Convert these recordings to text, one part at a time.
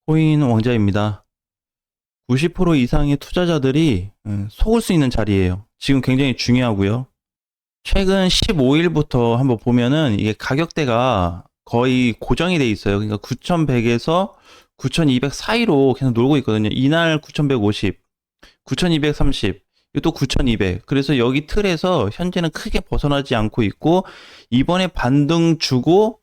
코인 왕자입니다. 90% 이상의 투자자들이 속을 수 있는 자리예요. 지금 굉장히 중요하고요. 최근 15일부터 한번 보면은 이게 가격대가 거의 고정이 돼 있어요. 그러니까 9,100에서 9,200 사이로 계속 놀고 있거든요. 이날 9,150, 9,230, 또 9,200. 그래서 여기 틀에서 현재는 크게 벗어나지 않고 있고, 이번에 반등 주고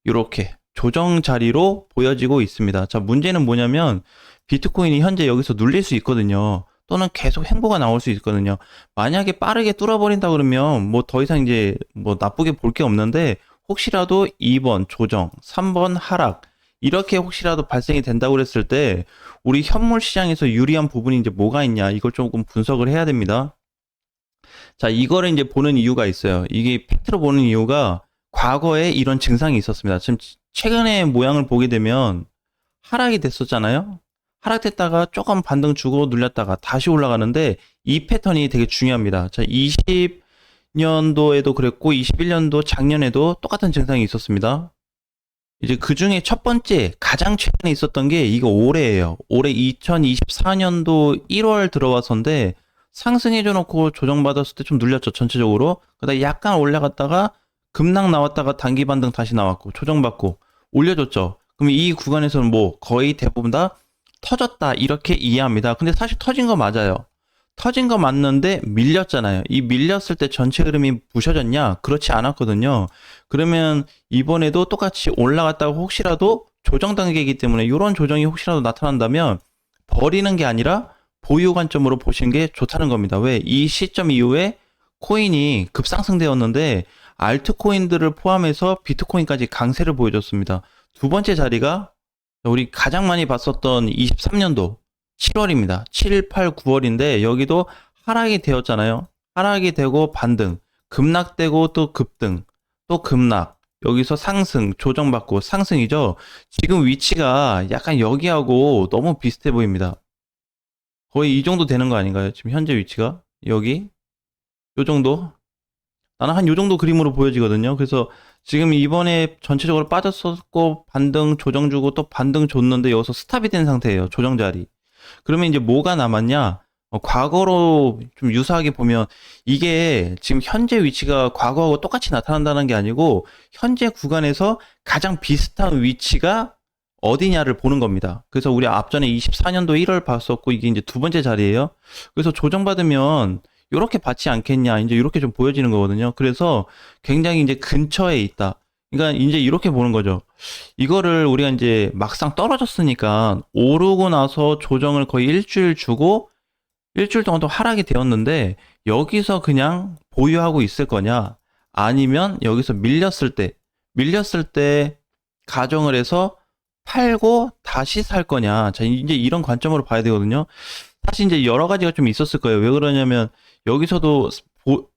이렇게 조정 자리로 보여지고 있습니다. 자, 문제는 뭐냐면 비트코인이 현재 여기서 눌릴 수 있거든요. 또는 계속 행보가 나올 수 있거든요. 만약에 빠르게 뚫어버린다 그러면 뭐 더 이상 이제 뭐 나쁘게 볼 게 없는데, 혹시라도 2번 조정, 3번 하락 이렇게 혹시라도 발생이 된다고 그랬을 때 우리 현물 시장에서 유리한 부분이 이제 뭐가 있냐, 이걸 조금 분석을 해야 됩니다. 자, 이거를 이제 보는 이유가 있어요. 이게 팩트로 보는 이유가 과거에 이런 증상이 있었습니다. 지금 최근의 모양을 보게 되면 하락이 됐었잖아요. 하락됐다가 조금 반등 주고 눌렸다가 다시 올라가는데, 이 패턴이 되게 중요합니다. 자, 20년도에도 그랬고 21년도 작년에도 똑같은 증상이 있었습니다. 이제 그 중에 첫 번째 가장 최근에 있었던 게 이거 올해예요. 올해 2024년도 1월 들어와서인데, 상승해줘 놓고 조정받았을 때 좀 눌렸죠, 전체적으로. 그다음에 약간 올라갔다가 급락 나왔다가 단기 반등 다시 나왔고 조정받고 올려줬죠. 그럼 이 구간에서는 뭐 거의 대부분 다 터졌다 이렇게 이해합니다. 근데 사실 터진 거 맞아요. 터진 거 맞는데 밀렸잖아요. 이 밀렸을 때 전체 흐름이 부셔졌냐? 그렇지 않았거든요. 그러면 이번에도 똑같이 올라갔다가 혹시라도 조정 단계이기 때문에 이런 조정이 혹시라도 나타난다면 버리는 게 아니라 보유 관점으로 보시는 게 좋다는 겁니다. 왜? 이 시점 이후에 코인이 급상승되었는데 알트코인들을 포함해서 비트코인까지 강세를 보여줬습니다. 두 번째 자리가 우리 가장 많이 봤었던 23년도 7월입니다. 7, 8, 9월인데 여기도 하락이 되었잖아요. 하락이 되고 반등, 급락되고 또 급등, 또 급락, 여기서 상승, 조정받고 상승이죠. 지금 위치가 약간 여기하고 너무 비슷해 보입니다. 거의 이 정도 되는 거 아닌가요? 지금 현재 위치가 여기 요 정도? 나는 한 요 정도 그림으로 보여지거든요. 그래서 지금 이번에 전체적으로 빠졌었고 반등 조정 주고 또 반등 줬는데 여기서 스탑이 된 상태예요. 조정 자리. 그러면 이제 뭐가 남았냐? 과거로 좀 유사하게 보면 이게 지금 현재 위치가 과거하고 똑같이 나타난다는 게 아니고 현재 구간에서 가장 비슷한 위치가 어디냐를 보는 겁니다. 그래서 우리 앞전에 24년도 1월 봤었고 이게 이제 두 번째 자리예요. 그래서 조정받으면 이렇게 받지 않겠냐, 이제 이렇게 좀 보여지는 거거든요. 그래서 굉장히 이제 근처에 있다. 그러니까 이제 이렇게 보는 거죠. 이거를 우리가 이제 막상 떨어졌으니까 오르고 나서 조정을 거의 일주일 주고 일주일 동안 또 하락이 되었는데, 여기서 그냥 보유하고 있을 거냐, 아니면 여기서 밀렸을 때 가정을 해서 팔고 다시 살 거냐. 자, 이제 이런 관점으로 봐야 되거든요. 사실 이제 여러 가지가 좀 있었을 거예요. 왜 그러냐면 여기서도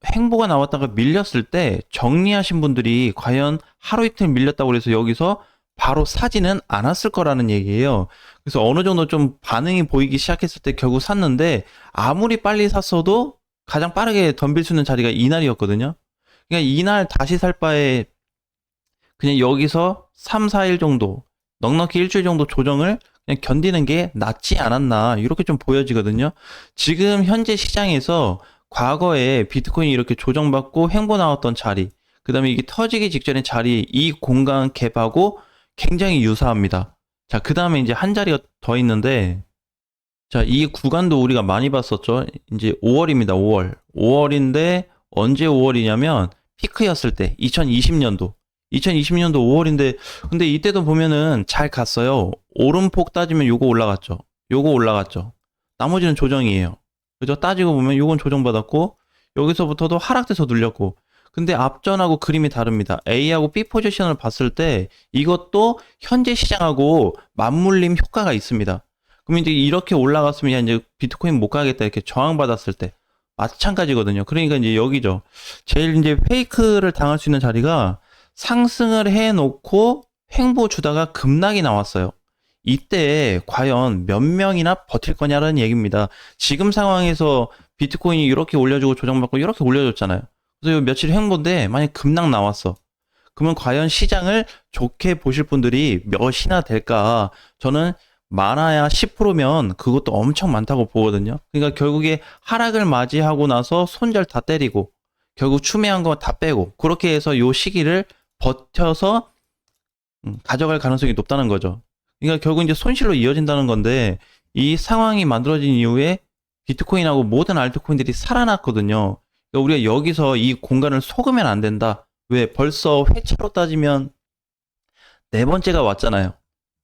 행보가 나왔다가 밀렸을 때 정리하신 분들이 과연 하루 이틀 밀렸다고 해서 여기서 바로 사지는 않았을 거라는 얘기예요. 그래서 어느 정도 좀 반응이 보이기 시작했을 때 결국 샀는데, 아무리 빨리 샀어도 가장 빠르게 덤빌 수 있는 자리가 이날이었거든요. 그러니까 이날 다시 살 바에 그냥 여기서 3, 4일 정도, 넉넉히 일주일 정도 조정을 그냥 견디는 게 낫지 않았나, 이렇게 좀 보여지거든요. 지금 현재 시장에서 과거에 비트코인이 이렇게 조정받고 횡보 나왔던 자리, 그 다음에 이게 터지기 직전의 자리, 이 공간 갭하고 굉장히 유사합니다. 자, 그 다음에 이제 한 자리가 더 있는데, 자, 이 구간도 우리가 많이 봤었죠. 이제 5월입니다. 5월. 5월인데 언제 5월이냐면 피크였을 때 2020년도. 2020년도 5월인데, 근데 이때도 보면은 잘 갔어요. 오름폭 따지면 요거 올라갔죠. 요거 올라갔죠. 나머지는 조정이에요. 그죠? 따지고 보면 요건 조정받았고 여기서부터도 하락돼서 눌렸고. 근데 앞전하고 그림이 다릅니다. A하고 B 포지션을 봤을 때 이것도 현재 시장하고 맞물림 효과가 있습니다. 그럼 이제 이렇게 올라갔으면 이제 비트코인 못 가겠다 이렇게 저항받았을 때 마찬가지거든요. 그러니까 이제 여기죠. 제일 이제 페이크를 당할 수 있는 자리가 상승을 해놓고 횡보 주다가 급락이 나왔어요. 이때 과연 몇 명이나 버틸 거냐라는 얘기입니다. 지금 상황에서 비트코인이 이렇게 올려주고 조정받고 이렇게 올려줬잖아요. 그래서 요 며칠 횡보인데 만약 급락 나왔어. 그러면 과연 시장을 좋게 보실 분들이 몇이나 될까? 저는 많아야 10%면 그것도 엄청 많다고 보거든요. 그러니까 결국에 하락을 맞이하고 나서 손절 다 때리고 결국 추매한 거 다 빼고 그렇게 해서 요 시기를 버텨서 가져갈 가능성이 높다는 거죠. 그러니까 결국 이제 손실로 이어진다는 건데 이 상황이 만들어진 이후에 비트코인하고 모든 알트코인들이 살아났거든요. 그러니까 우리가 여기서 이 공간을 속으면 안 된다. 왜? 벌써 회차로 따지면 네 번째가 왔잖아요.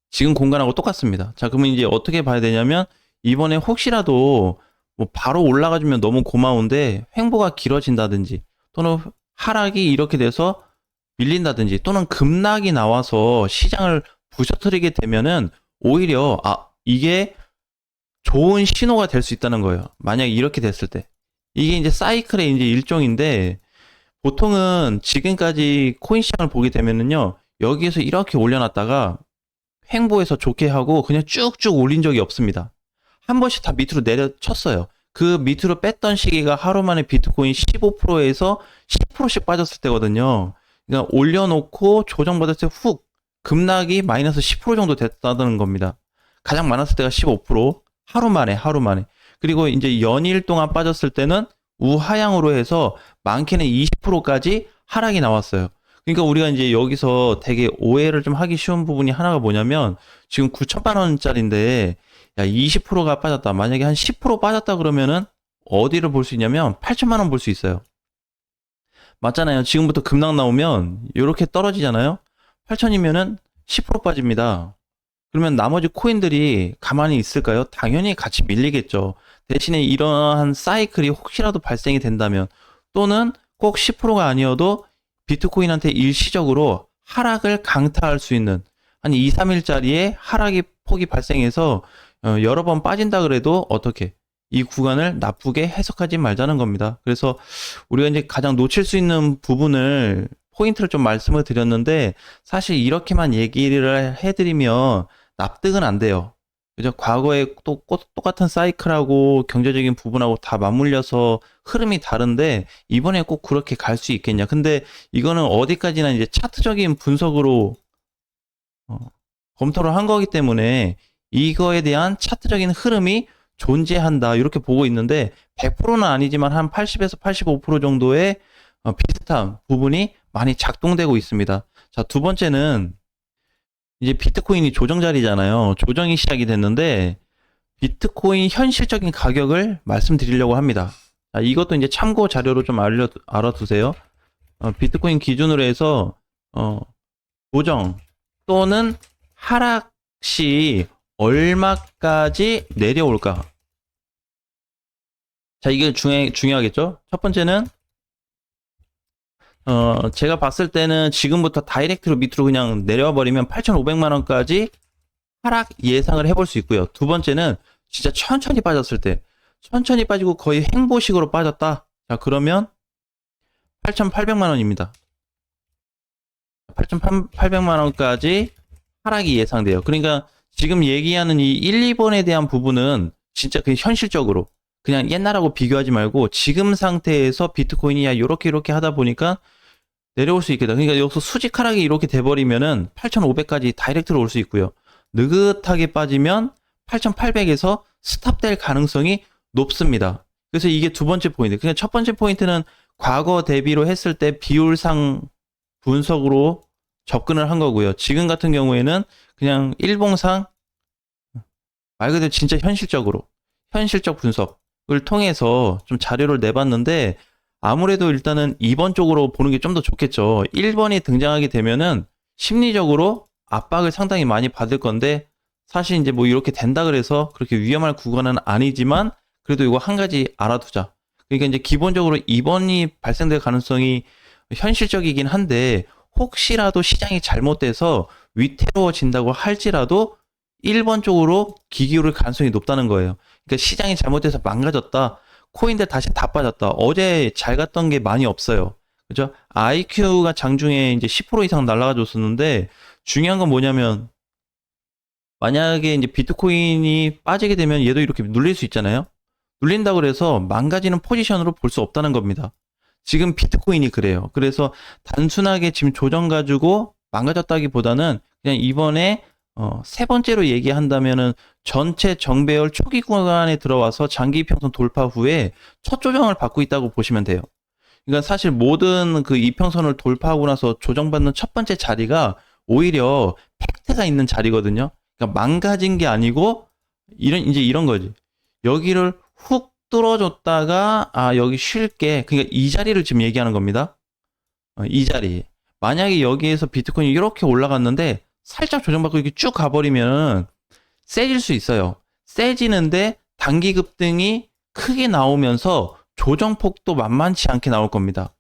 지금 공간하고 똑같습니다. 자, 그러면 이제 어떻게 봐야 되냐면 이번에 혹시라도 뭐 바로 올라가주면 너무 고마운데 횡보가 길어진다든지 또는 하락이 이렇게 돼서 밀린다든지 또는 급락이 나와서 시장을 부셔뜨리게 되면은 오히려 이게 좋은 신호가 될 수 있다는 거예요. 만약에 이렇게 됐을 때. 이게 이제 사이클의 이제 일종인데 보통은 지금까지 코인 시장을 보게 되면은요. 여기에서 이렇게 올려놨다가 횡보해서 좋게 하고 그냥 쭉쭉 올린 적이 없습니다. 한 번씩 다 밑으로 내려쳤어요. 그 밑으로 뺐던 시기가 하루 만에 비트코인 15%에서 10%씩 빠졌을 때거든요. 그러니까 올려놓고 조정받았을 때 훅 급락이 마이너스 10% 정도 됐다는 겁니다. 가장 많았을 때가 15%, 하루 만에. 그리고 이제 연일 동안 빠졌을 때는 우하향으로 해서 많게는 20%까지 하락이 나왔어요. 그러니까 우리가 이제 여기서 되게 오해를 좀 하기 쉬운 부분이 하나가 뭐냐면 지금 9천만 원짜리인데 야 20%가 빠졌다. 만약에 한 10% 빠졌다 그러면은 어디를 볼 수 있냐면 8천만 원 볼 수 있어요. 맞잖아요. 지금부터 급락 나오면 이렇게 떨어지잖아요. 8천이면은 10% 빠집니다. 그러면 나머지 코인들이 가만히 있을까요? 당연히 같이 밀리겠죠. 대신에 이러한 사이클이 혹시라도 발생이 된다면 또는 꼭 10%가 아니어도 비트코인한테 일시적으로 하락을 강타할 수 있는 한 2, 3일짜리의 하락이 폭이 발생해서 여러 번 빠진다 그래도 어떻게 이 구간을 나쁘게 해석하지 말자는 겁니다. 그래서 우리가 이제 가장 놓칠 수 있는 부분을 포인트를 좀 말씀을 드렸는데 사실 이렇게만 얘기를 해드리면 납득은 안 돼요. 그죠? 과거에 또 똑같은 사이클하고 경제적인 부분하고 다 맞물려서 흐름이 다른데 이번에 꼭 그렇게 갈 수 있겠냐. 근데 이거는 어디까지나 이제 차트적인 분석으로 검토를 한 거기 때문에 이거에 대한 차트적인 흐름이 존재한다. 이렇게 보고 있는데 100%는 아니지만 한 80에서 85% 정도의 비슷한 부분이 많이 작동되고 있습니다. 자, 두 번째는 이제 비트코인이 조정 자리잖아요. 조정이 시작이 됐는데 비트코인 현실적인 가격을 말씀드리려고 합니다. 자, 이것도 이제 참고 자료로 좀 알아두세요. 비트코인 기준으로 해서 조정 또는 하락 시 얼마까지 내려올까? 자, 이게 중요하겠죠? 첫 번째는 제가 봤을 때는 지금부터 다이렉트로 밑으로 그냥 내려와 버리면 8,500만 원까지 하락 예상을 해볼 수 있고요. 두 번째는 진짜 천천히 빠졌을 때, 천천히 빠지고 거의 횡보식으로 빠졌다. 자, 그러면 8,800만 원입니다. 8,800만 원까지 하락이 예상돼요. 그러니까 지금 얘기하는 이 1, 2번에 대한 부분은 진짜 그 현실적으로 그냥 옛날하고 비교하지 말고 지금 상태에서 비트코인이 요렇게 하다 보니까 내려올 수 있겠다. 그러니까 여기서 수직 하락이 이렇게 돼버리면은 8,500까지 다이렉트로 올 수 있고요. 느긋하게 빠지면 8,800에서 스탑될 가능성이 높습니다. 그래서 이게 두 번째 포인트. 그냥 첫 번째 포인트는 과거 대비로 했을 때 비율상 분석으로 접근을 한 거고요. 지금 같은 경우에는 그냥 일봉상 말 그대로 진짜 현실적 분석을 통해서 좀 자료를 내봤는데 아무래도 일단은 2번 쪽으로 보는 게 좀 더 좋겠죠. 1번이 등장하게 되면은 심리적으로 압박을 상당히 많이 받을 건데 사실 이제 뭐 이렇게 된다 그래서 그렇게 위험할 구간은 아니지만 그래도 이거 한 가지 알아두자. 그러니까 이제 기본적으로 2번이 발생될 가능성이 현실적이긴 한데 혹시라도 시장이 잘못돼서 위태로워진다고 할지라도 1번 쪽으로 귀 기울일 가능성이 높다는 거예요. 그러니까 시장이 잘못돼서 망가졌다. 코인들 다시 다 빠졌다. 어제 잘 갔던 게 많이 없어요. 그죠? IQ가 장중에 이제 10% 이상 날아가 줬었는데 중요한 건 뭐냐면 만약에 이제 비트코인이 빠지게 되면 얘도 이렇게 눌릴 수 있잖아요. 눌린다고 그래서 망가지는 포지션으로 볼 수 없다는 겁니다. 지금 비트코인이 그래요. 그래서 단순하게 지금 조정 가지고 망가졌다기보다는 그냥 이번에 세 번째로 얘기한다면은 전체 정배열 초기 구간에 들어와서 장기 이평선 돌파 후에 첫 조정을 받고 있다고 보시면 돼요. 그러니까 사실 모든 그 이평선을 돌파하고 나서 조정받는 첫 번째 자리가 오히려 팩트가 있는 자리거든요. 그러니까 망가진 게 아니고 이제 이런 거지. 여기를 훅 뚫어줬다가 여기 쉴게. 그러니까 이 자리를 지금 얘기하는 겁니다. 이 자리. 만약에 여기에서 비트코인이 이렇게 올라갔는데 살짝 조정받고 이렇게 쭉 가버리면 세질 수 있어요. 세지는데 단기 급등이 크게 나오면서 조정폭도 만만치 않게 나올 겁니다.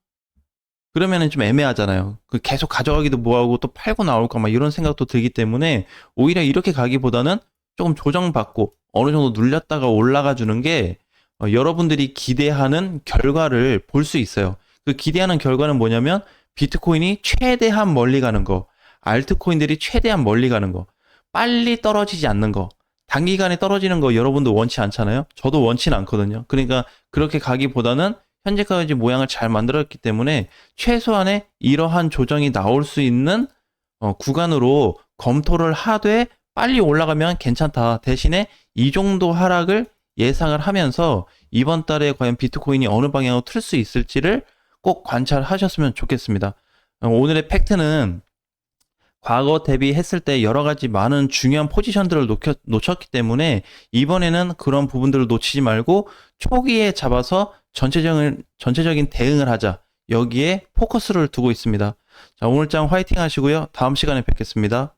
그러면은 좀 애매하잖아요. 계속 가져가기도 뭐하고 또 팔고 나올까 막 이런 생각도 들기 때문에 오히려 이렇게 가기보다는 조금 조정받고 어느 정도 눌렸다가 올라가 주는 게 여러분들이 기대하는 결과를 볼 수 있어요. 그 기대하는 결과는 뭐냐면 비트코인이 최대한 멀리 가는 거, 알트코인들이 최대한 멀리 가는 거, 빨리 떨어지지 않는 거, 단기간에 떨어지는 거 여러분도 원치 않잖아요. 저도 원치는 않거든요. 그러니까 그렇게 가기보다는 현재까지 모양을 잘 만들었기 때문에 최소한의 이러한 조정이 나올 수 있는 구간으로 검토를 하되 빨리 올라가면 괜찮다. 대신에 이 정도 하락을 예상을 하면서 이번 달에 과연 비트코인이 어느 방향으로 틀 수 있을지를 꼭 관찰하셨으면 좋겠습니다. 오늘의 팩트는 과거 대비했을 때 여러 가지 많은 중요한 포지션들을 놓쳤기 때문에 이번에는 그런 부분들을 놓치지 말고 초기에 잡아서 전체적인 대응을 하자. 여기에 포커스를 두고 있습니다. 자, 오늘장 화이팅 하시고요. 다음 시간에 뵙겠습니다.